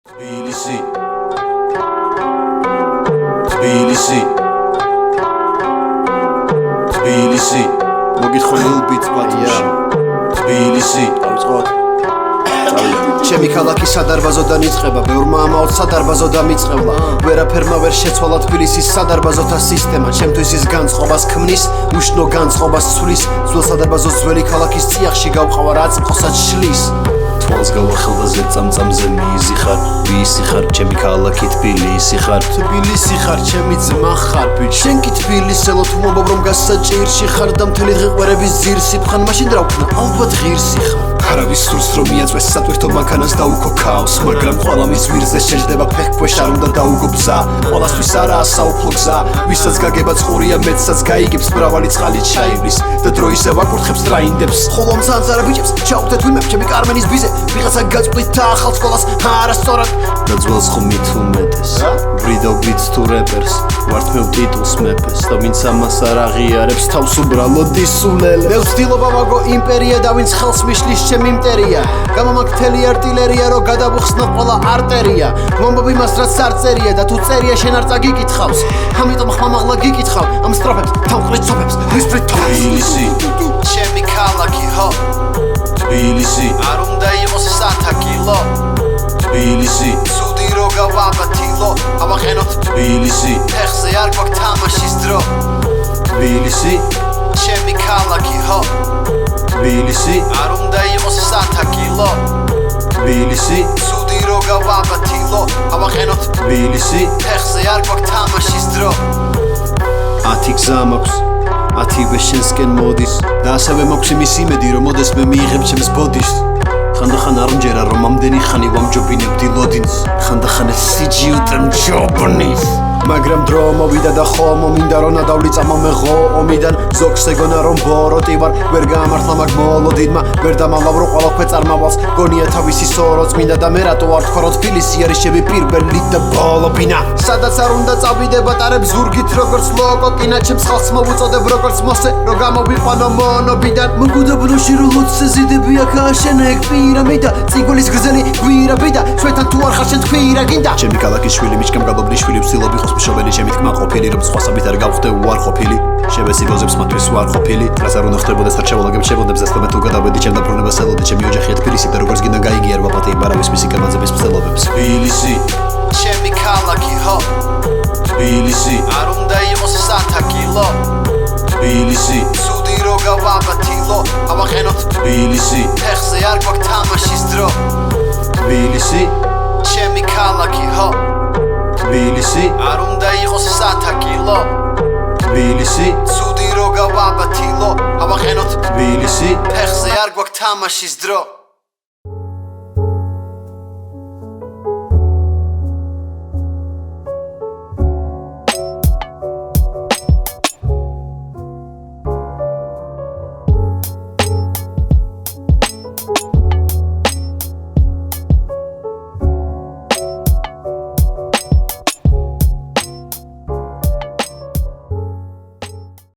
Tbilisi Tbilisi Tbilisi მოგითხონილ ბიტს ბატონში Tbilisi დავიწყოთ ჩემი ქალაქი სადარბაზოდან იწყება ბევრმა ამაოდ სადარბაზოდან მიწყევლა ვერაფერმა ვერ შეცვალა თბილისის სადარბაზოთა სისტემა ჩემთვის ის განწყობას ქმნის უშნო განწყობას ცვლის ძველ სადარბაზოს ძველი ქალაქის წიაღში გავყავა რაც მყოსაც შლის თვალს გავახელდა ზეწამწამზე მიიზი ხარ ვისი ხარ ჩემი ქალაქი თბილისი ხარ თბილისი ხარ ჩემი ძმა ხარ ბიჭ შენ კი თბილისელო თუ მომბობ რომ გასაჭირში ხარ და მთელი ღეყვერების ძირსი ფხან მაშინ რა ვქნა ალბათ ღირსი ხარ არავის სურს რომ მიაწვეს სატვირთო მანქანას დაუქო ქაოს მაგრამ ყველა მის ვირზე შეჯდება ფეხქვეშ არ უნდა დაუგო გზა ყველასთვის არაა საუფლო გზა ვისაც გაგება წყურია მეცსაც გაიგებს მრავალი წყალი ჩაივლის და დრო ისევ აკურთხებს რაინდებს ხოლო მზანზარა ბიჭებს ჩაუხდეთ ვიმებ ჩემი კარმენის ბიზე ვიღაცა გაწყვით და ახალ სკოლას არასწორად და ძველს ხომ მით უმეტეს ბრიდობით თუ რეპერს ვართმევ ტიტულს მეფეს და ვინც ამას არ აღიარებს თავს უბრალოდ ისულელებს მე ვცდილობ ამაგო იმპერია და ვინც ხელს მიშლის ჩემი იმტერია გამომაქვს მთელი არტილერია რომ გადავუხსნო ყველა არტერია მომბობ იმას რაც არ წერია და თუ წერია შენ არ წაგიკითხავს ამიტომ ხმამაღლა გიკითხავ ამ სტროფებს თავყრით სოფებს ვისფრით Tbilisi ჩემი ქალაქი ხო Tbilisi არ უნდა იყოს სათაკილო Tbilisi ცუდი რო გავაბათილო ავაყენოთ Tbilisi ფეხზე არ გვაქვს თამაშის დრო Tbilisi ჩემი ქალაქი ხო Tbilisi არ უნდა იყოს სათაკილო Tbilisi ცუდი რო გავაბათილო ავაყენოთ Tbilisi ფეხზე არ გვაქვს თამაშის დრო 10 გზა მაქვს 10-ვე შენსკენ მოდის და ასევე მაქვს იმის იმედი რომ მოდეს მე მიიღებ ჩემს ბოდიშს ხანდახან არ მჯერა რომ ამდენი ხანი ვამჯობინებდი ლოდინს ხანდახან ეს სიჯიუტე მჯობნის მაგრამ დრო მოვიდა და ხო მომინდა რომ ნადავლი წამომეღო ომიდან ზოგს ეგონა რომ ბოროტი ვარ ვერ გამართლა მაგ მოლოდინმა ვერ დამალავრო ყველაფერს წარმავალს გონია თავისი სორო წმინდა და მე რატო არ თქვა რომ თბილისი არის ჩემი პირველი და ბოლო ბინა სადაც არ უნდა წავიდე ბატარებ ზურგით როგორც ლოკოკინა ჩემს ხალხს მოვუწოდებ როგორც მოსე რომ გამოვიყვანო მონობიდან მოგუდაბნოში რომ ლოცზე ზიდები აქ აშენე ეგ პირამიდა წიგოლის გრძელი გვირაბი და ჩვენთან თუ არ ხარ შენ თქვირა გინდა ჩემი ქალაქის შვილი მიჩქემ გალობნის შვილი ვცდილობ იყოს მშობელი ჩემი თქმა ყოფილი რომ სხვასაბით არ გავხდე უარყოფილი შევესიბოზებს მათთვის უარყოფილი რაც არ უნდა ხდებოდეს არ შევალაგებ შემოდებს და თუ გადავედი ჩემ დაბრუნებას ელოდი ჩემი ოჯახია თბილისი და როგორც გინდა გაიგია რა ვაპატე ბარავის მისი კაბაძების მცდელობებს Tbilisi ჩემი ქალაქი ხო Tbilisi არ უნდა იყოს სათაკილო Tbilisi ცუდი რო გავაბათილო ავაყენოთ Tbilisi ფეხზე არ გვაქვს თამაშის დრო Tbilisi ჩემი ქალაქი ხო Tbilisi არ უნდა იყოს სათაკილო Tbilisi ცუდი რო გავაბათილო ავაყენოთ Tbilisi ფეხზე არ გვაქვს თამაშის დრო